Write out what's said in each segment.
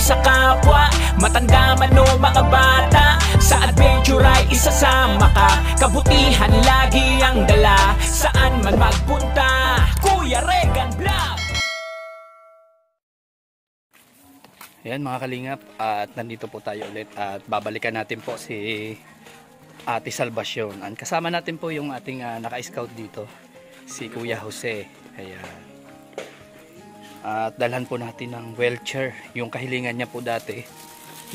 sa kapwa, matanda man o mga bata. Sa adventure ay isasama ka, kabutihan lagi ang dala, saan man magpunta. Kuya Regan Vlog. Ayan mga kalingap, at nandito po tayo ulit at babalikan natin po si Ate Salvacion. Kasama natin po yung ating naka-scout dito, si Kuya Jose. Ayan. At dalhan po natin ng wheelchair. Yung kahilingan niya po dati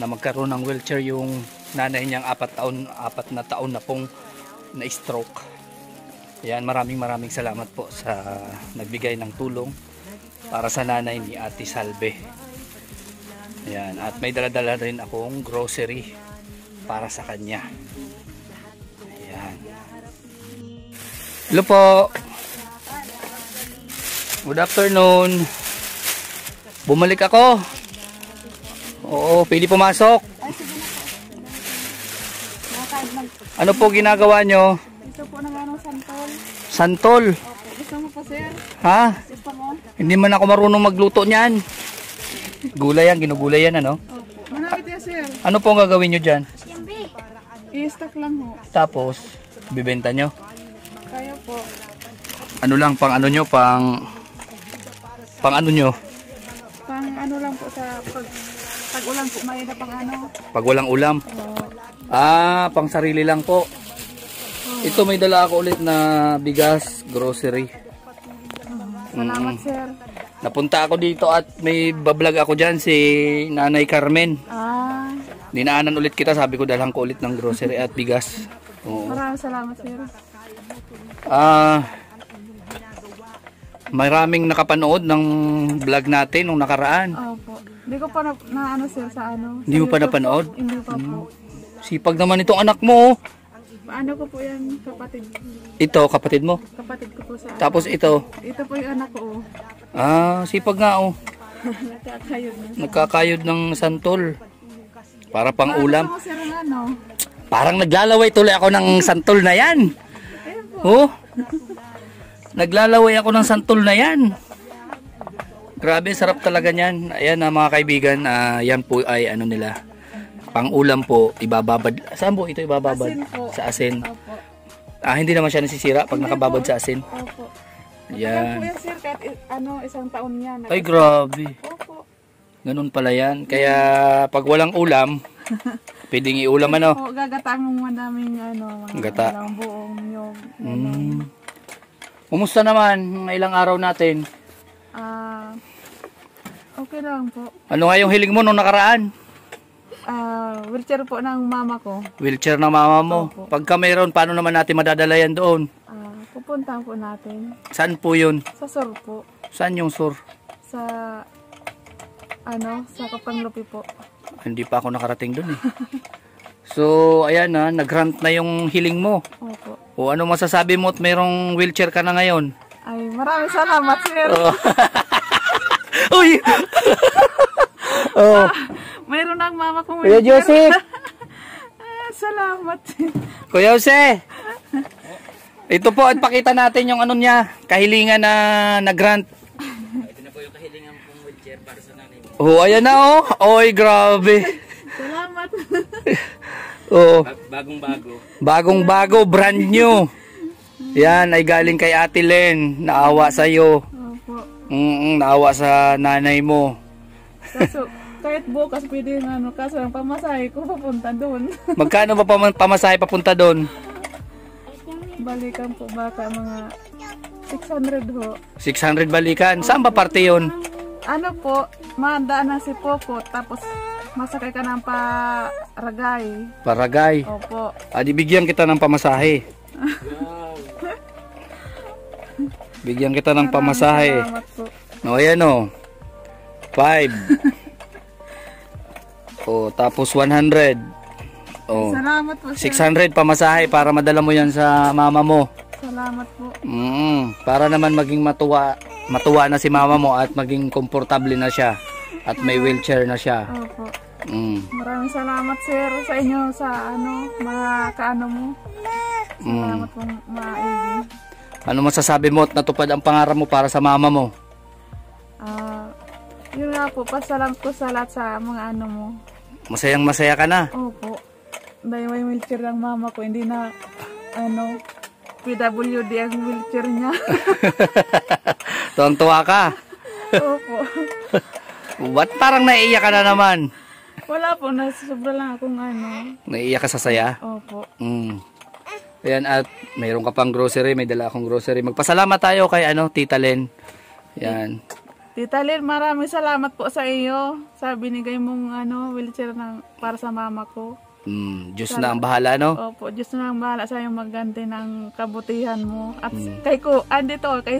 na magkaroon ng wheelchair yung nanay niyang 4 na taon na pong na-stroke. Ayan, maraming salamat po sa nagbigay ng tulong para sa nanay ni Ate Salve. Ayan, at may dala-dala rin akong grocery para sa kanya. Ayan. Hello po. Good afternoon. Bumalik ako. Oo, pwede pumasok. Ano po ginagawa nyo? Gusto po ng santol. Santol? Opo. Gusto mo po, sir? Ha? Gusto mo? Hindi man ako marunong magluto niyan. Gulay yan, ginugulay yan ano? Opo. Manakit yan, sir. Ano po ang gagawin nyo dyan? I-stock lang ho. Tapos, bibenta nyo? Kaya po. Ano lang, pang ano nyo, pang ano nyo? Pang ano lang po sa pag ulam po, may na pang ano. Pag walang ulam? Pang sarili lang po. Ito may dala ako ulit na bigas, grocery. Salamat, sir. Napunta ako dito at may bablog ako dyan, si Nanay Carmen. Dinaanan ulit kita, sabi ko dalhan ko ulit ng grocery at bigas. Oo. Maraming salamat, sir. Maraming nakapanood ng vlog natin nung nakaraan. Opo. Hindi ko pa na ano, sir, sa ano. Hindi mo pa napanood? Hindi pa po. Sipag naman itong anak mo. Ano ko po yan, kapatid. Ito, kapatid mo. Kapatid ko po sa Tapos ito. Ito po yung anak ko. Sipag nga oh. Nakakayod na. Nagkakayod ng santol. Para pang ulam. Gusto mo, sir, ano? Parang naglalaway tuloy ako ng santol na yan. Oh. Naglalaway ako ng santol na yan. Grabe, sarap talaga niyan. Ayan mga kaibigan, yan po ay ano nila. Pang ulam po, ibababad. Saan po ito ibababad? Asin po. Sa asin. Opo. Hindi naman siya nasisira pag Hindi nakababad po. sa asin. Opo. Yan. Yan po yan, sir, kahit isang taon yan. Ay, grabe. Opo. Ganun pala yan. Kaya pag walang ulam, pwedeng iulam ano? O, gagataan mo madaming mga Gata. buong nyog. Kumusta naman? Ilang araw natin? Okay lang po. Ano nga yung hiling mo nung nakaraan? Wheelchair po ng mama ko. Wheelchair ng mama mo. Opo. Pagka mayroon, paano naman natin madadala yan doon? Pupuntahan po natin. Saan po yun? Sa sur po. Saan yung sur? Sa sa Kapanglupi po. Hindi pa ako nakarating doon eh. So, ayan nag-grant na yung hiling mo. Opo. O ano masasabi mo at mayroong wheelchair ka na ngayon? Ay, maraming salamat, sir. Uy! Mayroon ang mama kong Kuya wheelchair. Joseph! Salamat. Kuya Jose! Ito po at pakita natin yung ano niya, kahilingan na nag-grant. Ito na po yung kahilingan pong wheelchair para sa nanay mo. Oh, ayan na oh. Oy, grabe. Salamat. Bagong-bago. Bagong-bago, brand new. Yan ay galing kay Ate Len. Naawa sa iyo. Opo. Naawa sa nanay mo. Kaso, kahit bukas pwede kaso ang pamasahe ko papunta doon. Magkano ba pamasahe papunta doon? Balikan po baka mga 600 ho. 600 balikan. Saan ba parte yun? Ano po, mandaan na si Poco tapos masakay ka ng Paragay. Paragay. Opo. Bigyan kita ng pamasahe. Bigyan kita ng pamasahe. Salamat po. No, ayan o. 5. Tapos 100. Salamat po, sir. 600 pamasahe para madala mo yan sa mama mo. Salamat po. Para naman maging matuwa na si mama mo at maging komportable na siya at may wheelchair na siya. Opo. Maraming salamat, sir, sa inyo sa mga kaano mo. Salamat po, maigi. Ano masasabi mo at natupad ang pangarap mo para sa mama mo? Yun nga po, pasalamat ko sa lahat sa mga ano mo. Masayang masaya ka na. Opo. Dahil may wheelchair ng mama ko, hindi na, ano, PWD ang wheelchair niya. Tuwang-tuwa ka. Opo. Ba't parang naiiyak ka na naman? Wala po, nasobra lang akong ano. Naiiyak ka sa saya? Opo. Ayan, at mayroon ka pang grocery, may dala akong grocery. Magpasalamat tayo kay Tita Len. Yan. Tita Lynn, maraming salamat po sa iyo. Sa binigay mong wheelchair para sa mama ko. Diyos na ang bahala, no? Opo, Diyos na ang bahala sa iyong magganti ng kabutihan mo. At kay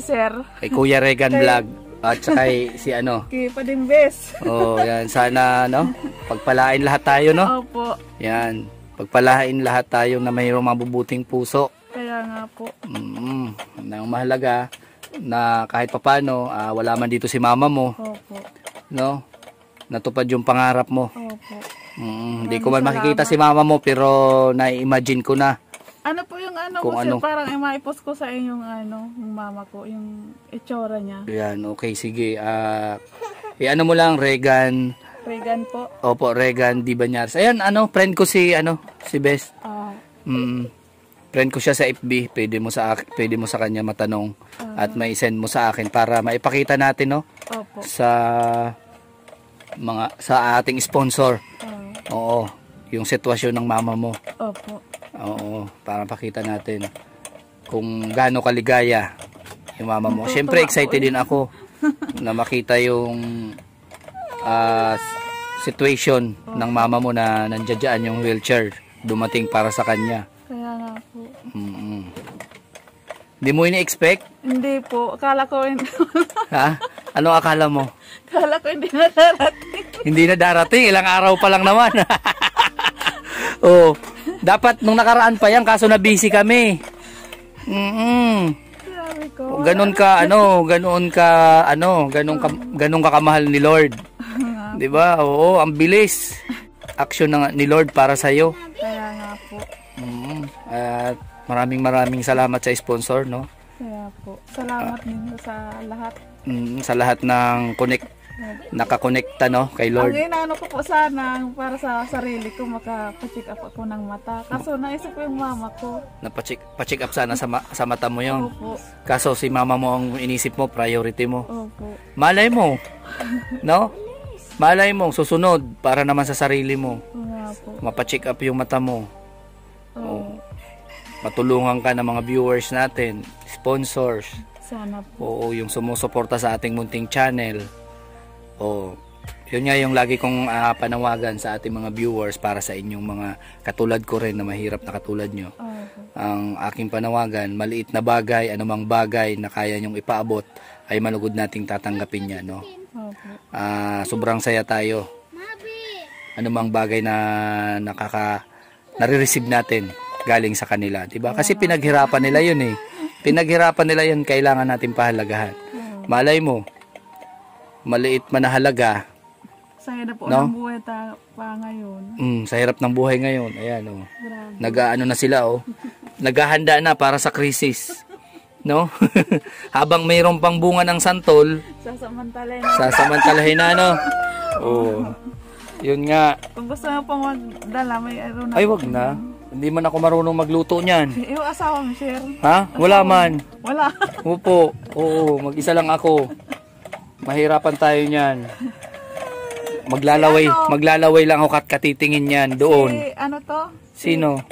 Sir. Kay Kuya Regan Vlog. At saka si Kay Padimbes. Oh, yan. Sana, no? Pagpalain lahat tayo, no? Opo. Yan. Pagpalain lahat tayo na mayroong mabubuting puso. Kaya nga po. Ang mahalaga na kahit papano, wala man dito si mama mo. Opo. No? Natupad yung pangarap mo. Opo. Hindi ko man makikita si mama mo, pero na-imagine ko na. Ano po yung Kung sir, parang maipost ko sa inyong yung mama ko, yung itsura niya. Yan, okay, sige. Mo lang, Regan. Regan po. Opo, Regan Di Bañares. Ayan, friend ko si Best. Friend ko siya sa FB. Pwede mo sa kanya matanong at may send mo sa akin para maipakita natin, no? Opo. Sa ating sponsor. Oo, yung sitwasyon ng mama mo. Opo. Oo, para pakita natin kung gaano kaligaya yung mama mo. Siyempre excited din ako na makita yung situation ng mama mo na nandiyan yung wheelchair dumating para sa kanya. Kaya nga po. Hindi mo ini-expect? Hindi po. Akala ko Ha? Ano akala mo? Akala ko hindi na darating. Hindi na darating. Ilang araw pa lang naman. Oh, dapat nung nakaraan pa yan kaso na busy kami. Sabi ko. Ganon ka kamahal ni Lord. 'Di ba? Oo, ang bilis. Action ni Lord para sa iyo. Kaya nga po. At maraming salamat sa sponsor, no? Kaya po. Salamat din sa lahat. Sa lahat ng nakakonekta, no, kay Lord. Ang inaano ko po sana para sa sarili ko makapacheck up ako ng mata. Kaso naisip ko yung mama ko. Pa-check up sana sa mata mo 'yon. Opo. Kaso si mama mo ang inisip mo, priority mo. Opo. Malay mo. No? Malay mo susunod para naman sa sarili mo. Nga po. Mapa-check up yung mata mo. Oo. Matulungan ka ng mga viewers natin, sponsors. Sana po. Oo, yung sumusuporta sa ating munting channel. Oo. Yun nga yung lagi kong panawagan sa ating mga viewers para sa inyong mga katulad ko rin na mahirap na katulad nyo. Ang aking panawagan, maliit na bagay, anumang bagay na kaya nyong ipaabot ay malugod nating tatanggapin yan, no? Sobrang saya tayo. Anumang bagay na nare-receive natin galing sa kanila, diba? Kasi pinaghirapan nila yun eh. Pinaghirapan nila yun, kailangan natin pahalagahan. Malay mo, maliit man na halaga. Saya na po ng buhay pa ngayon. Sa hirap ng buhay ngayon. Ayan, oh. Nag-aano na sila, oh. Naghahanda na para sa krisis. No? Habang mayroon pang bunga ng santol, sasamantalahin na, no? Oh. Yun nga. Kung gusto mo pang magdala, may na. Ay, wag na. Hindi man ako marunong magluto niyan. Yung asawa mo, sir. Ha? Wala man. Wala. Opo. Oo, mag-isa lang ako. Mahirapan tayo niyan. Maglalaway lang ako katitingin niyan doon. Ano to? Sino?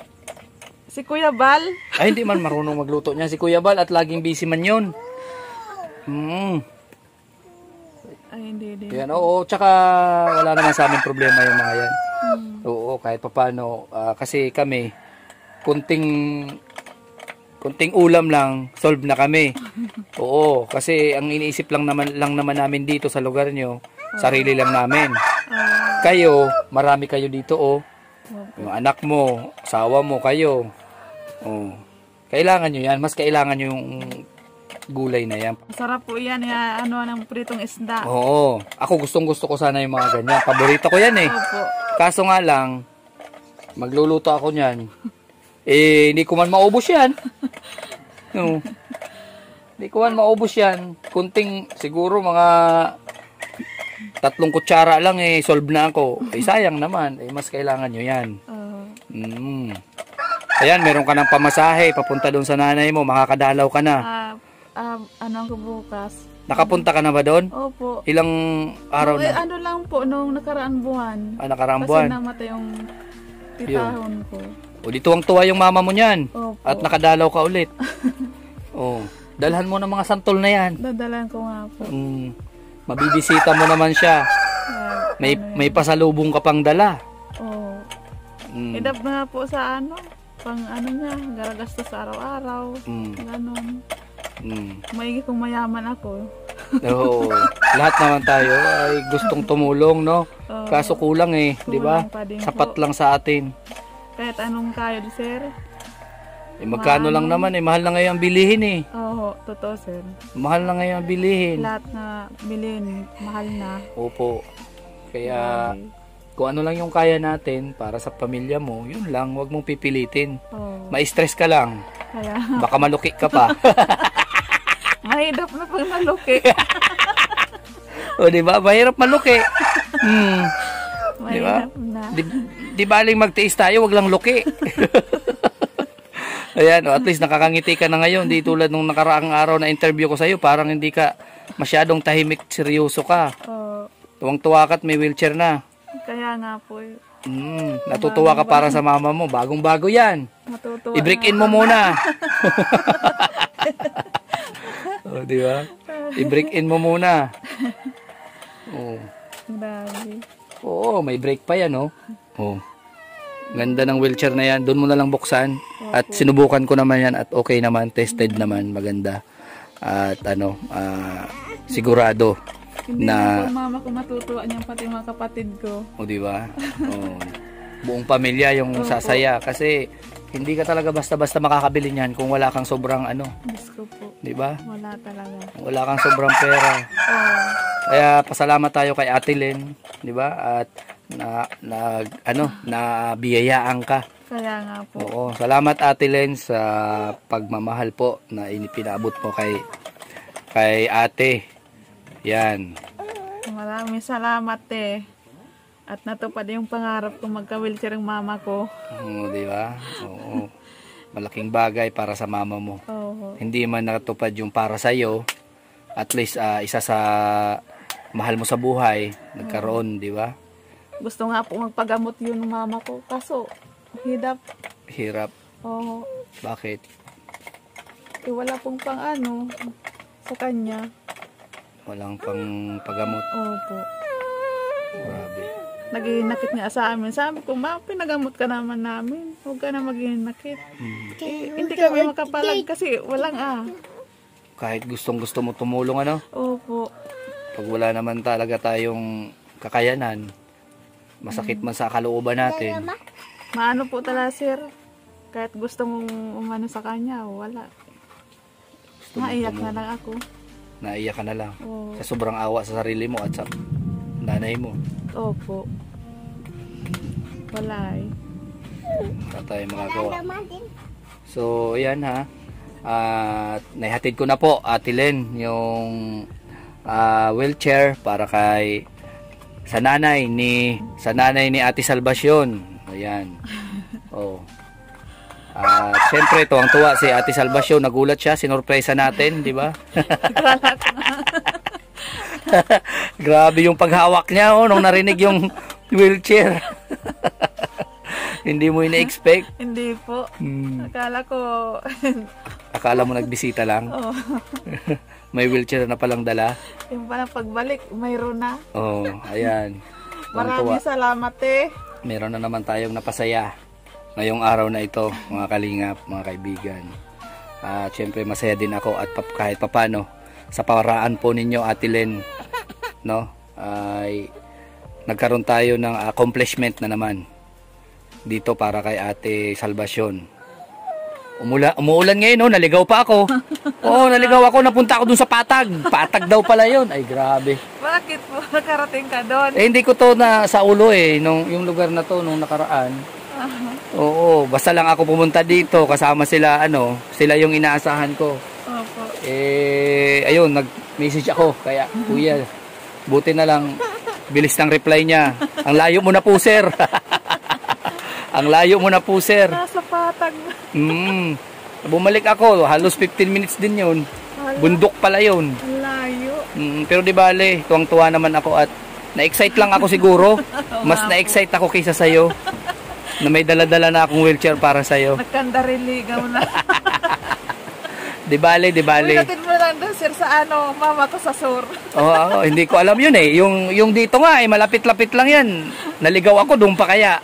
Si Kuya Bal. Ay, hindi man marunong magluto niyan si Kuya Bal at laging busy man yun. Ay, hindi. Yan, oo, tsaka wala naman sa amin problema yung mga yan. Oo, kahit papano. Kasi kami, kunting ulam lang, solve na kami. Oo, kasi ang iniisip lang naman namin dito sa lugar nyo, sarili lang namin. Kayo, marami kayo dito, oh. Yung anak mo, asawa mo, kayo. Oh. Kailangan nyo yan. Mas kailangan nyo yung gulay na yan. Masarap po yan. Ng pritong isda. Oo. Ako gustong-gusto ko sana yung mga ganyan. Paborito ko yan eh. Opo. Kaso nga lang, magluluto ako niyan. Hindi ko man maubos yan. No. Hindi ko man maubos yan. Kunting, siguro mga 3 kutsara lang solve na ako. Sayang naman, mas kailangan nyo yan. Ayan, meron ka ng pamasahe, papunta doon sa nanay mo, makakadalaw ka na. Ano ko bukas? Nakapunta ka na ba doon? Opo. Ilang araw na? Ano lang po, nung nakaraang buwan. Nakaraang buwan. Kasi namatay yung titahon ko. O, di tuwang-tuwa yung mama mo niyan. Opo. At nakadalaw ka ulit. Dalhan mo ng mga santol na yan. Dadalan ko nga po. Mabibisita mo naman siya. May pasalubong ka pang dala. Oo. Idap na po sa pang niya, garagastos sa araw-araw. Ganon. Maigi kung mayaman ako. Oo. Lahat naman tayo ay gustong tumulong, no? Kaso kulang di ba? Sapat lang sa atin. Kahit anong kayo, sir. Magkano lang naman mahal na ngayon ang bilihin Oo, totoo, sir. Mahal na ngayon ang bilihin. Lahat na bilhin, mahal na. Opo. Kaya kung ano lang yung kaya natin para sa pamilya mo, yun lang, huwag mong pipilitin. Ma-stress ka lang. Kaya baka maluki ka pa. mahirap na pag naluki. O, di ba? Mahirap maluki. Mahirap na. Di baling magtiis tayo, wag lang luki. Ayan, at least nakakangiti ka na ngayon. Di tulad nung nakaraang araw na interview ko sa'yo, parang hindi ka masyadong tahimik, seryoso ka. Tuwang-tuwa ka at may wheelchair na. Kaya nga po. Natutuwa ka para sa mama mo. Bagong-bago yan. Matutuwa I-break in mo muna. Di ba? I-break in mo muna. Grabe. Oo, may break pa yan, Ganda ng wheelchair na yan. Doon mo na lang buksan. At sinubukan ko naman yan at okay naman. Tested naman. Maganda. At sigurado Hindi na po mama ko matutuwa niyan, pati mga kapatid ko. di ba? Buong pamilya yung sasaya. Kasi hindi ka talaga basta-basta makakabili niyan kung wala kang sobrang Diyos ko po. di ba? Wala talaga. Wala kang sobrang pera. Kaya pasalamat tayo kay Ate Len, di ba? At nabiyayaan ka. Kaya nga po. Oo, salamat Ate Len sa pagmamahal po na pinabot mo kay Ate. Yan. Maraming salamat At natupad yung pangarap kong magka-wheelchair ang mama ko. Di ba? Oo. Malaking bagay para sa mama mo. Hindi man natupad yung para sa iyo, at least isa sa mahal mo sa buhay nagkaroon, di ba? Gusto nga po magpagamot yun ng mama ko. Kaso, Hirap. Bakit? Wala pong pang sa kanya. Walang pang pagamot. Opo. Grabe. Naghihinakit nga sa amin. Sabi ko, ma, pinagamot ka naman namin. Huwag ka na maghihinakit. Hindi kami makapalag kasi walang Kahit gustong-gusto mo tumulong, Opo. Pag wala naman talaga tayong kakayanan, masakit man sa kalooban natin. Maano po talaga, sir. Kahit gusto mong umano sa kanya, wala. Naiyak na lang ako. Naiyak ka na lang. Sa sobrang awa sa sarili mo at sa nanay mo. Opo. Wala Wala tayong magagawa. So, ayan at naihatid ko na po, Ate Len, yung wheelchair para sa nanay ni Ate Salvacion. Ayan. Siyempre, tuwang-tuwa si Ate Salvacion. Nagulat siya, sinurpresa natin, di ba? Grabe yung paghawak niya, nung narinig yung wheelchair. Hindi mo ina-expect? Hindi po. Akala mo nagbisita lang? May wheelchair na palang dala? Yung palang pagbalik, mayroon na. Ayan. Maraming salamat Meron na naman tayong napasaya ngayong araw na ito, mga kalingap, mga kaibigan. At syempre masaya din ako at kahit papano sa paraan po ninyo, Ate Len, ay nagkaroon tayo ng accomplishment na naman dito para kay Ate Salvacion. Umuulan ngayon, naligaw pa ako. Naligaw ako, napunta ako dun sa Patag. Patag daw pala yun. Ay, grabe. Bakit po nakarating ka doon? Hindi ko to na sa ulo yung lugar na to nung nakaraan. Oo, basta lang ako pumunta dito kasama sila, sila yung inaasahan ko. Opo. Ayun, nag-message ako kaya, kuya, Buti na lang, bilis ng reply niya. Ang layo mo na po, sir. Ang layo mo na po, sir. Nasa patag. Bumalik ako, halos 15 minutes din yun. Bundok pala yun. Ang layo. Pero di bale, tuwang-tuwa naman ako at na-excite lang ako siguro. Mas na-excite ako kaysa sa'yo. Na may dala-dala na akong wheelchair para sa'yo. Nagkandariligaw na. Di bale. Uy, natin mo lang doon, sir, sa ano, mama ko sa sur. Oo, hindi ko alam yun eh. Yung dito nga eh, malapit-lapit lang yan. Naligaw ako, doon pa kaya.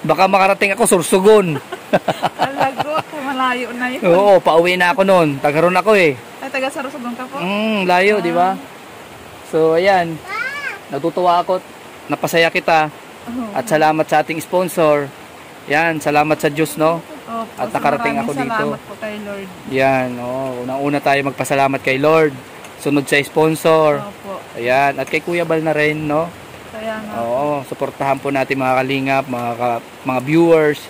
Baka makarating ako, Sursugon. Alago, malayo na yun. Oo, pauwi na ako noon. Tagaroon ako eh. Ay, taga Sursugon ka po? Layo, di ba? So, ayan. Natutuwa ako. Napasaya kita. At salamat sa ating sponsor. Yan, salamat sa Diyos, no? Opo, at nakarating ako dito. Salamat po kay Lord. Yan, unang-una tayo magpasalamat kay Lord. Sunod sa sponsor. Opo. Ayan, at kay Kuya Bal na rin, no? Kaya nga. Oo, suportahan po natin mga kalingap, mga viewers.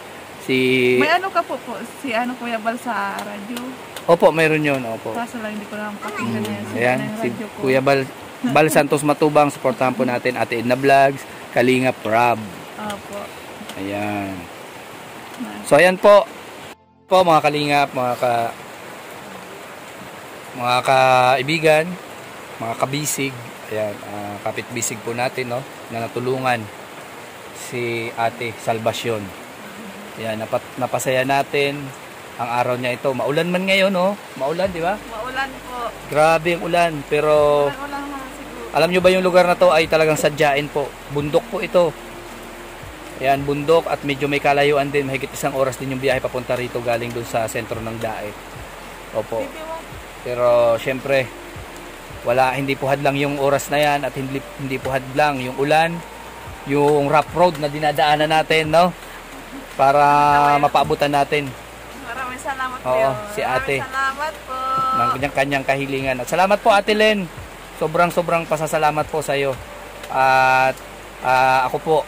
May ano ka po, si ano Kuya Bal sa radyo? Opo, mayroon yun, opo. Kaso lang, hindi ko lang pakinggan na yan. Ayan, si Kuya Bal Santos Matubang, suportahan po natin Ate Edna Vlogs, Kalingap Rob. Opo. Ayan. So ayan po mga kalingap, mga kaibigan, mga kabisig, ayan, kapit-bisig po natin, no, na natulungan si Ate Salvacion. Ayan, napasaya natin ang araw niya ito. Maulan man ngayon, no? Maulan, di ba? Maulan po. Grabe ang ulan, pero Maulan naman siguro. alam nyo ba yung lugar na to ay talagang sadyain po. Bundok po ito. Ayan, bundok at medyo may kalayuan din. Mahigit 1 oras din yung biyahe papunta rito galing dun sa sentro ng Daet. Opo. Pero syempre, hindi po hadlang yung oras na yan at hindi po hadlang yung ulan, yung rough road na dinadaanan natin, no? Para mapaabutan natin. Maraming salamat po. Oo, si Ate. Maraming salamat po. Ng kanyang kahilingan. At salamat po, Ate Len. Sobrang pasasalamat po sa iyo. At ako po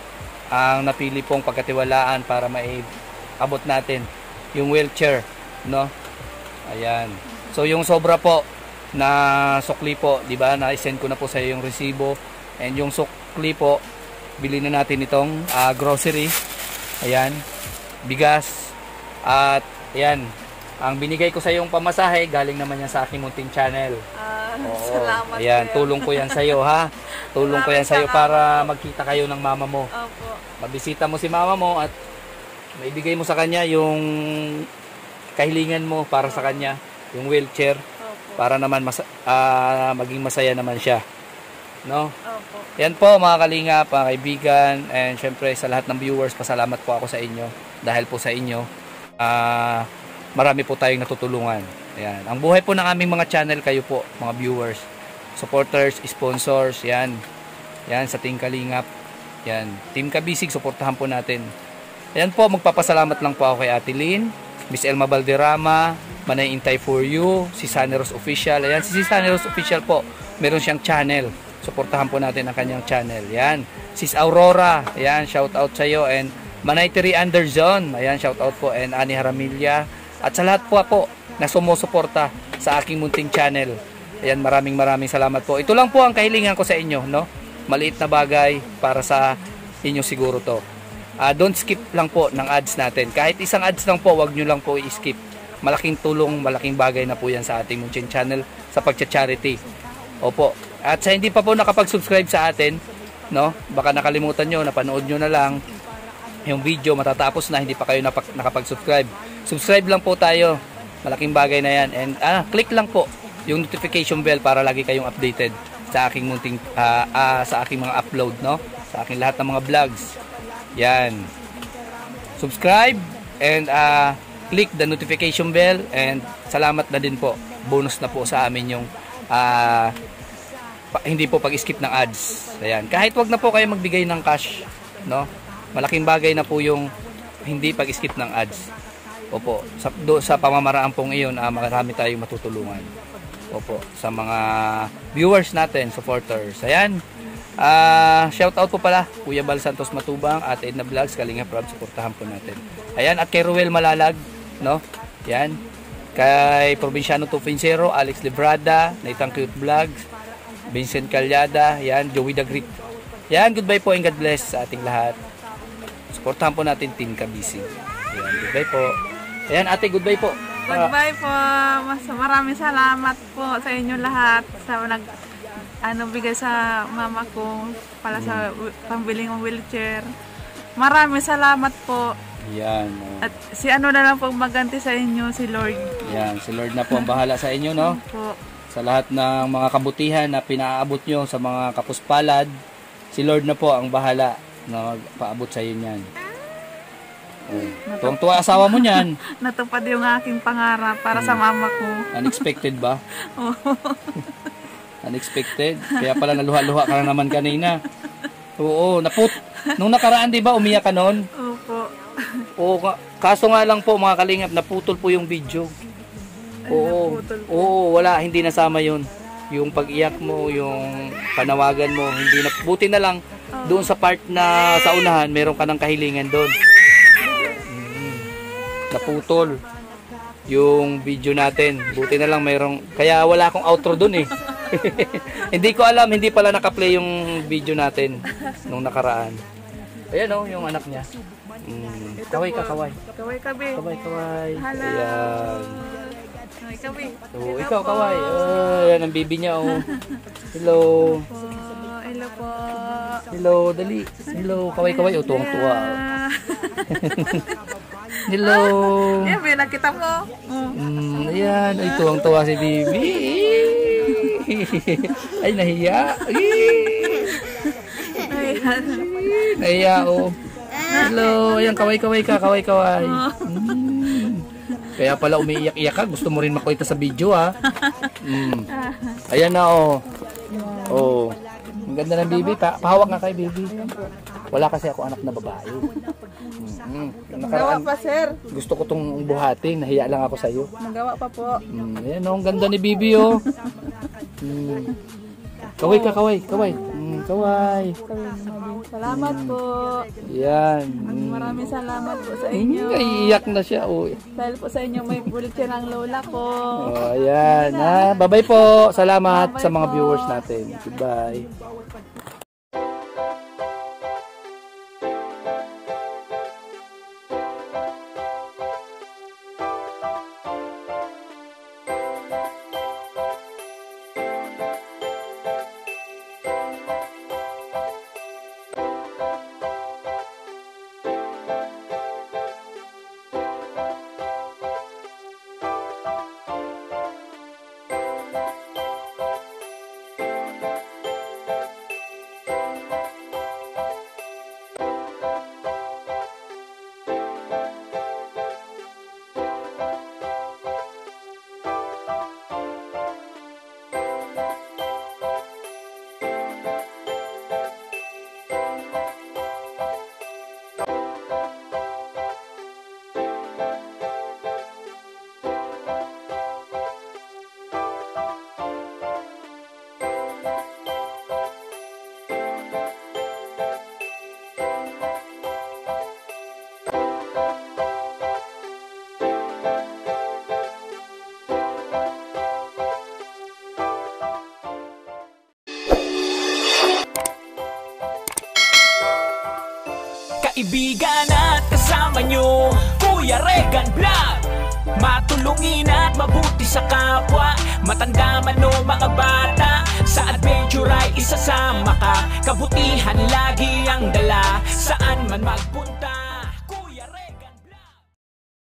ang napili pong pagkatiwalaan para maiabot natin yung wheelchair, no? Ayan. So yung sobra po na sukli po, di ba? Na-send ko na po sa iyo yung resibo. And yung sukli po, bili na natin itong grocery. Ayan. Bigas. At ayan, ang binigay ko sa yung pamasahe, galing naman yan sa aking munting channel. Salamat. Ayan, tulong ko yan sa iyo, ha? Tulong ko yan sa iyo para magkita kayo ng mama mo. Opo. Mabisita mo si mama mo at maibigay mo sa kanya yung kahilingan mo para sa kanya, yung wheelchair. Opo. Para naman maging masaya naman siya. No? Opo. Yan po mga kalingap, mga kaibigan, and syempre sa lahat ng viewers, pasalamat po ako sa inyo. Dahil po sa inyo, marami po tayong natutulungan. Ayan. Ang buhay po ng aming mga channel, kayo po, mga viewers, supporters, sponsors, yan. Yan, sa Team Kalingap. Yan, Team Kabisig, suportahan po natin. Ayan po, magpapasalamat lang po ako kay Ate Lynn, Miss Elma Valderrama, Manay Intay for You, si Saneros Official. Ayan, si Saneros Official po, meron siyang channel. Suportahan po natin ang kanyang channel. Ayan, Sis Aurora, ayan, shout out sa iyo. And Manay Terry Anderson, ayan, shout out po. And Ani Haramilla. At sa lahat po na sumusuporta sa aking munting channel. Ayan, maraming salamat po. Ito lang po ang kahilingan ko sa inyo, no? Maliit na bagay para sa inyo siguro to. Don't skip lang po ng ads natin. Kahit isang ads lang po, wag nyo lang po i-skip. Malaking tulong, malaking bagay na po yan sa ating munting channel sa pagcha-charity. Opo. At sa hindi pa po nakapag-subscribe sa atin, no? Baka nakalimutan nyo, napanood nyo na lang yung video, matatapos na, hindi pa kayo nakapag-subscribe. Subscribe lang po tayo. Malaking bagay na yan. And click lang po yung notification bell para lagi kayong updated sa aking munting sa aking mga upload, no? Sa aking lahat ng mga vlogs. Yan. Subscribe and click the notification bell, and salamat na din po. Bonus na po sa amin yung hindi po pag-skip ng ads. Ayan. Kahit wag na po kayo magbigay ng cash, no? Malaking bagay na po yung hindi pag-skip ng ads. Opo, sa pamamaraan pong iyon, marami tayong matutulungan. Opo, sa mga viewers natin, supporters. Ayan. Shout out po pala, Kuya Bal Santos Matubang, at Edna Vlogs, Kalingap Rob, suportahan po natin. Ayan, at kay Ruel Malalag, no? Ayan. Kay Provinciano 2.0, Alex Librada, Nathan Cute Vlogs, Vincent Calyada, yan, Joey the Greek. Yan, goodbye po and God bless sa ating lahat. Supportahan po natin Team Kabisig. Yan, goodbye po. Ayan, ate, goodbye po. Goodbye po. Maraming salamat po sa inyo lahat sa bigay sa mama ko para sa pambiling ng wheelchair. Maraming salamat po. Yan. At si na lang po maganti sa inyo, si Lord. Yan, si Lord na po ang bahala sa inyo, no? Po. Sa lahat ng mga kabutihan na pinaabot nyo sa mga kapuspalad, si Lord na po ang bahala na magpaabot sa iyo niyan. Tuwang-tuwa asawa mo niyan. Natupad yung aking pangarap para sa mama ko. Unexpected ba? Unexpected? Kaya pala naluha-luha ka na naman kanina. Oo, nung nakaraan 'di ba umiyak ka noon? Opo. Oo, kaso nga lang po mga kalingap, naputol po yung video. Oo, wala, hindi nasama yun. Yung pag-iyak mo, yung panawagan mo, hindi na, buti na lang doon sa part na sa unahan, meron ka ng kahilingan doon. Naputol yung video natin. Buti na lang kaya wala akong outro doon eh. Hindi ko alam, hindi pala naka-play yung video natin nung nakaraan. Ayan oh, yung anak niya. Kaway ka, kaway. Kaway kabi. Kaway, kaway. Hello. Ayan. Kaway kabi. Oh, ikaw, kaway. Ayan ang baby niya oh. Hello. Hello po. Hello, dali. Hello, kaway, kaway. Oh, tuwang-tuwa. Hello. Ayan, may nakita mo. Ayan, ay tuwang-tuwa si baby. Ay, nahiya. Ayan. Nahiya oh. Hello, ayan, kaway-kaway ka, kaway-kaway. Kaya pala umiiyak-iyak ka, gusto mo rin makita sa video ha. Ayan na oh. Oh. Ang ganda ng baby, pahawak nga kay baby. Wala kasi ako anak na babae. Nagawa pa sir. Gusto ko tong buhatin, nahiya lang ako sa iyo. Nagawa pa po. Ayan oh, ang ganda ni baby oh. Kaway ka, kaway, kaway. Kaway. Salamat po. Yan. Maraming salamat po sa inyo. Iiyak na siya. Oh. Dahil po sa inyo may wheelchair ang lola ko. Oh, ayan. Bye-bye po. Salamat Bye-bye sa mga po. viewers natin. Goodbye. Kaibigan at kasama nyo, Kuya Regan Vlog. Matulungin at mabuti sa kapwa, matanda man o mga bata, sa adventure ay isasama ka. Kabutihan lagi ang dala, saan man magpunta.